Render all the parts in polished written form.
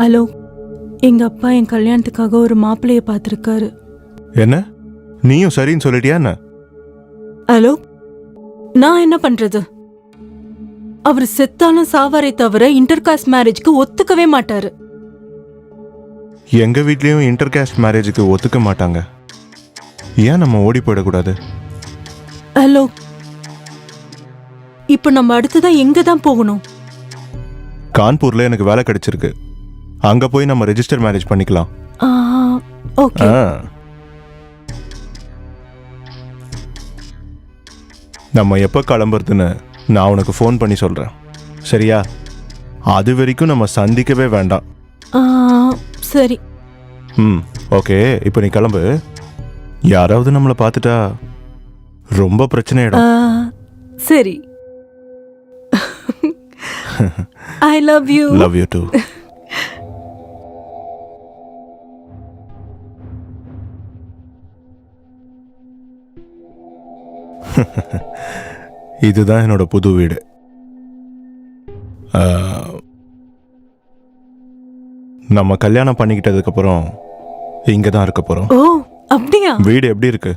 Hello, எங்க அப்பா என் கல்யாணத்துக்காக ஒரு மாப்பிள்ளைய பார்த்துருக்காரு. என்ன நீயும் சரின்னு சொல்லிட்டியா என்ன? ஹலோ, நான் என்ன பண்றது? அவர் செத்தாலும் சாவாரே தவிர இன்டர்காஸ்ட் மேரேஜ்க்கு ஒத்துக்கவே மாட்டாரு. எங்க வீட்லயும் இன்டர்காஸ்ட் மேரேஜுக்கு ஒத்துக்க மாட்டாங்க. ஏன் நம்ம ஓடி போயிடக்கூடாது? ஹலோ, இப்ப நம்ம அடுத்ததான் எங்க தான் போகணும்? கான்பூர்ல எனக்கு வேலை கிடைச்சிருக்கு. அங்க போய் நம்ம ரெஜிஸ்டர் மேரேஜ் பண்ணிக்கலாம். ஓகே. நம்ம எப்ப கிளம்புறதுன்னு நான் உனக்கு ஃபோன் பண்ணி சொல்றேன், சரியா? அது வரைக்கும் நம்ம சந்திக்கவே வேண்டாம். சரி. ஓகே. இப்போ நீ கிளம்பு. யாராவது நம்மளை பார்த்துட்டா ரொம்ப பிரச்சனை ஆயிடும். சரி. I love you. Love you too. இதுதான் என்னோட புது வீடு. நம்ம கல்யாணம் பண்ணிக்கிட்டதுக்கு அப்புறம் இங்க தான் இருக்க போறோம். ஓ, அப்படியா? வீடு எப்படி இருக்கு?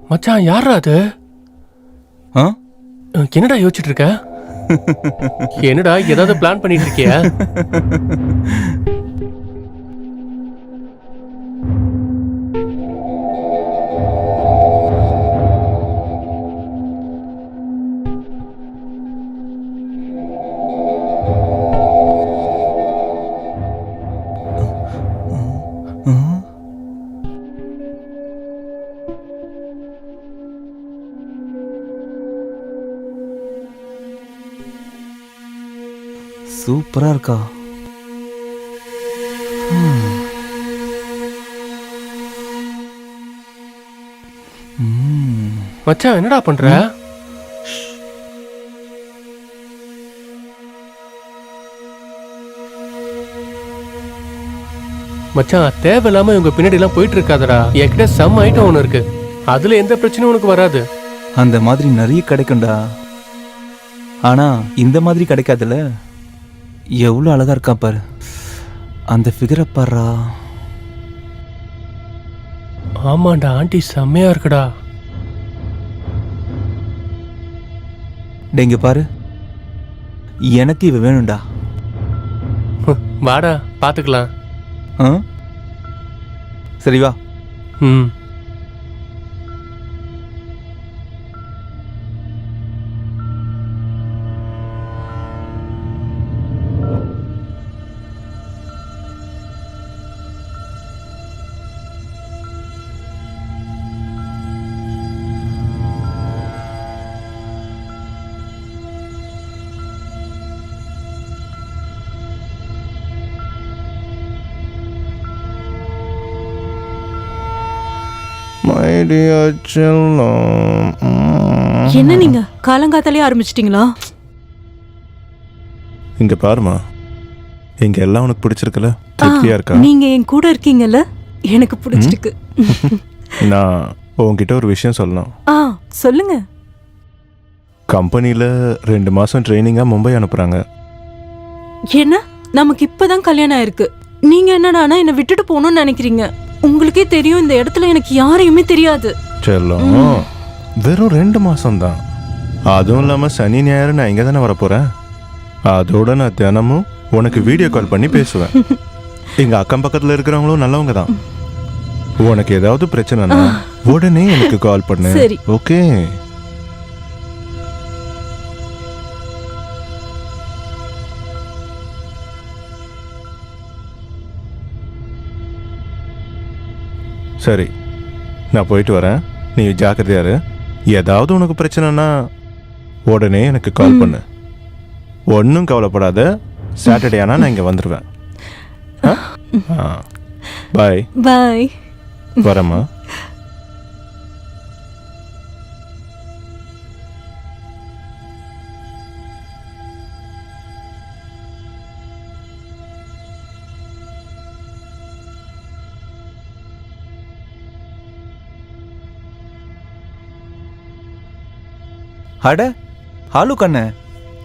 மச்சான், யாரா அது? என்னடா யோசிச்சுட்டு இருக்க? என்னடா ஏதாவது பிளான் பண்ணிட்டு இருக்கியா? சூப்பரா இருக்கா? மச்சான், என்னடா பண்ற? மச்சான், தேவையில்லாம இவங்க பின்னாடி எல்லாம் போயிட்டு இருக்காதடா. என்கிட்ட செம்ம ஐட்டம் ஒண்ணு இருக்கு. அதுல எந்த பிரச்சனையும் உனக்கு வராது. அந்த மாதிரி நிறைய கிடைக்கும்டா. ஆனா இந்த மாதிரி கிடைக்காதுல்ல. எவ்வளோ அழகா இருக்கா பாரு. அந்த ஃபிகரை பாருடா. ஆமாண்டா, ஆண்டி செம்மையா இருக்குடா. இங்க பாரு, எனக்கு இவ வேணும்டா. வாடா, பாத்துக்கலாம். சரி வா. என்ன நீங்க காலங்காத்தாலே ஆரம்பிச்சிட்டீங்களா? இங்க பாருமா, இங்க எல்லாம் உனக்கு பிடிச்சிருக்குல்ல? திருப்தியா இருக்கா? நீங்க என் கூட இருக்கீங்கல்ல, எனக்கு பிடிச்சிருக்கு. நான் உன்கிட்ட ஒரு விஷயம் சொல்லணும். சொல்லுங்க. கம்பெனில 2 மாசம் ட்ரைனிங்கா மும்பை அனுப்புறாங்க. என்ன, நமக்கு இப்பதான் கல்யாணம் ஆயிருக்கு. நீங்க என்னடா என்ன விட்டுட்டு போகணும்னு நினைக்கிறீங்க? உங்களுக்கே தெரியும், இந்த இடத்துல எனக்கு யாரையுமே தெரியாது. செல்லம், வெறும் 2 மாசம் தான். அதுவும் இல்லாம சனி ஞாயிறு நான் இங்க தானே வரப்போறேன். அதோட நான் தினமும் உனக்கு வீடியோ கால் பண்ணி பேசுவேன். எங்க அக்கம் பக்கத்துல இருக்கிறவங்களும் நல்லவங்க தான். உனக்கு ஏதாவது பிரச்சனைனா உடனே எனக்கு கால் பண்ணு. சரி, ஓகே? சரி, நான் போயிட்டு வரேன். நீ ஜாக்கிரதையா இரு. ஏதாவது உனக்கு பிரச்சனைனா உடனே எனக்கு கால் பண்ணு. ஒன்றும் கவலைப்படாத. சாட்டர்டே ஆனால் நான் இங்கே வந்துடுவேன். பாய் பாய். வரேம்மா. அட ஹாலு கண்ணே,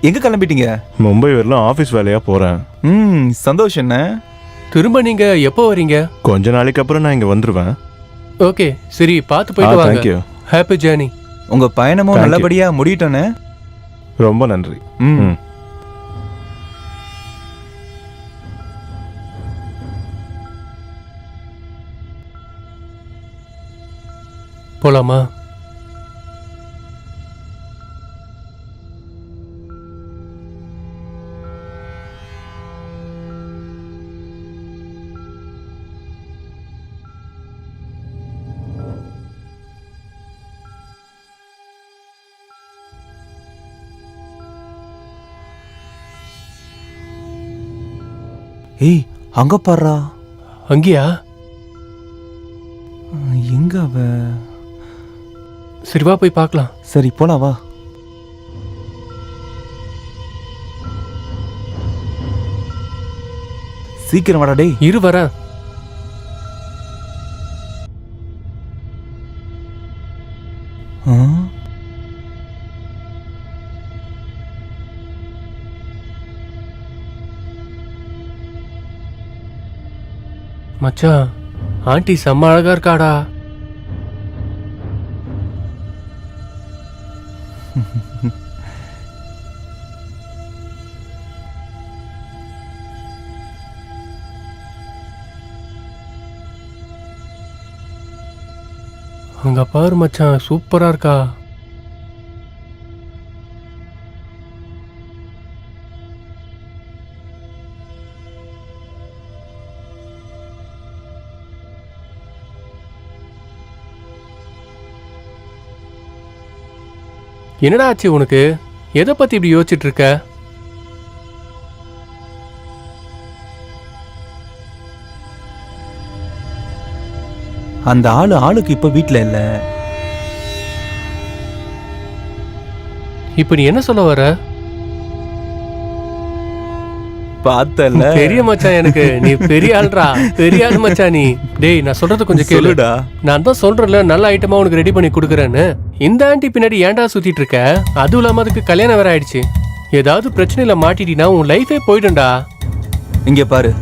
எங்க கிளம்பிட்டீங்க? மும்பை வரலாம் ஆஃபீஸ் வேலையாக போகிறேன். சந்தோஷம் என்ன? திரும்ப நீங்க எப்போ வரீங்க? கொஞ்ச நாளைக்கு அப்புறம் நான் இங்கே வந்துடுவேன். ஓகே சரி, பார்த்து போயிட்டு வாங்க. தேங்க்யூ. Happy journey. உங்க பயணமும் Thank you. நல்லபடியா முடியட்டோன்னு. ரொம்ப நன்றி. ம் போலாமா? ஏய் அங்க பாருடா. அங்கேயா? எங்க அவ? சரி வா போய் பார்க்கலாம். சரி போலாம் வா. சீக்கிரம் வாடா டேய். இரு வரேன். ஆ? மச்சான், ஆண்டி செம்ம அழகா இருக்காடா. அங்க பாரு மச்சான், சூப்பரா இருக்கா. என்னடா ஆச்சு உனக்கு? எதை பத்தி இப்படி யோசிச்சுட்டு இருக்க? அந்த ஆளுக்கு இப்ப வீட்ல இல்ல. இப்ப நீ என்ன சொல்ல வர? பார்த்தல பெரிய மச்சான், எனக்கு நீ பெரிய ஆள்றா, பெரிய ஆள் மச்சான் நீ. டேய் நான் சொல்றது கொஞ்சம் கேளுடா. நான் தான் சொல்றேன்ல, நல்ல ஐட்டமா உனக்கு ரெடி பண்ணி கொடுக்குறேன்னு. இந்த ஆண்டி பின்னாடி ஏன்டா சுத்திட்டு இருக்க? அதுவும் இல்லாம அதுக்கு கல்யாணம் வேற ஆயிடுச்சு. ஏதாவது பிரச்சனையில மாட்டிட்டீங்கன்னா உன் லைஃபே போயிடும்டா. இங்க பாரு,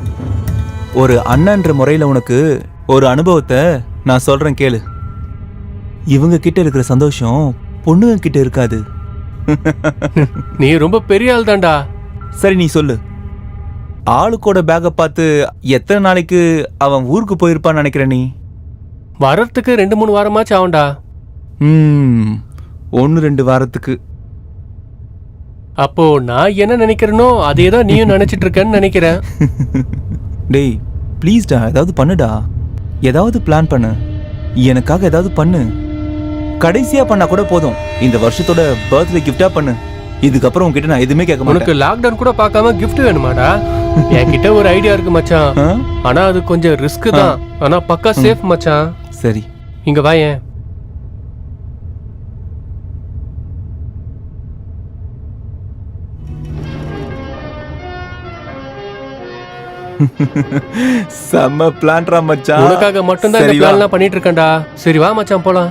ஒரு அண்ணன்ற முறையில உனக்கு ஒரு அனுபவத்தை நான் சொல்றேன் கேளு. இவங்க கிட்ட இருக்கிற சந்தோஷம் பொண்ணுங்க கிட்ட இருக்காது. நீ ரொம்ப பெரிய ஆள் தான்டா. சரி நீ சொல்லு, ஆளுக்கோட பேக்கை பார்த்து எத்தனை நாளைக்கு அவன் ஊருக்கு போயிருப்பான்னு நினைக்கிற நீ? வர்றதுக்கு 2-3 வாரமாச்சு ஆகும்டா. 1-2 வாரத்துக்கு. அப்போ நான் என்ன நினைக்கிறேனோ அதே தான் நீயும் நினைச்சிட்டு இருக்கேன்னு நினைக்கிறேன். டேய் ப்ளீஸ்டா, ஏதாவது பண்ணுடா. ஏதாவது பிளான் பண்ணு, எனக்காக ஏதாவது பண்ணு. கடைசியா பண்ணா கூட போதும். இந்த வருஷத்தோட பர்த்டே கிஃப்டா பண்ணு. இதுக்கப்புறம் உன்கிட்ட நான் எதுவுமே கேட்க உனக்கு மாட்டேன். லாக்டவுன் கூட பார்க்காம gift வேணுமாடா? என்கிட்ட ஒரு ஐடியா இருக்கு மச்சான். ஆ? ஆனா அது கொஞ்சம் ரிஸ்க் தான். ஆனா பக்கா சேஃப் மச்சான். சரி இங்க வாயேன். செம்ம பிளான்டா மச்சான். உனக்காக மட்டும் தான் இந்த சரி வா. பிளான்லாம் பண்ணிட்டு இருக்கேன்டா. சரி வா மச்சான் போலாம்.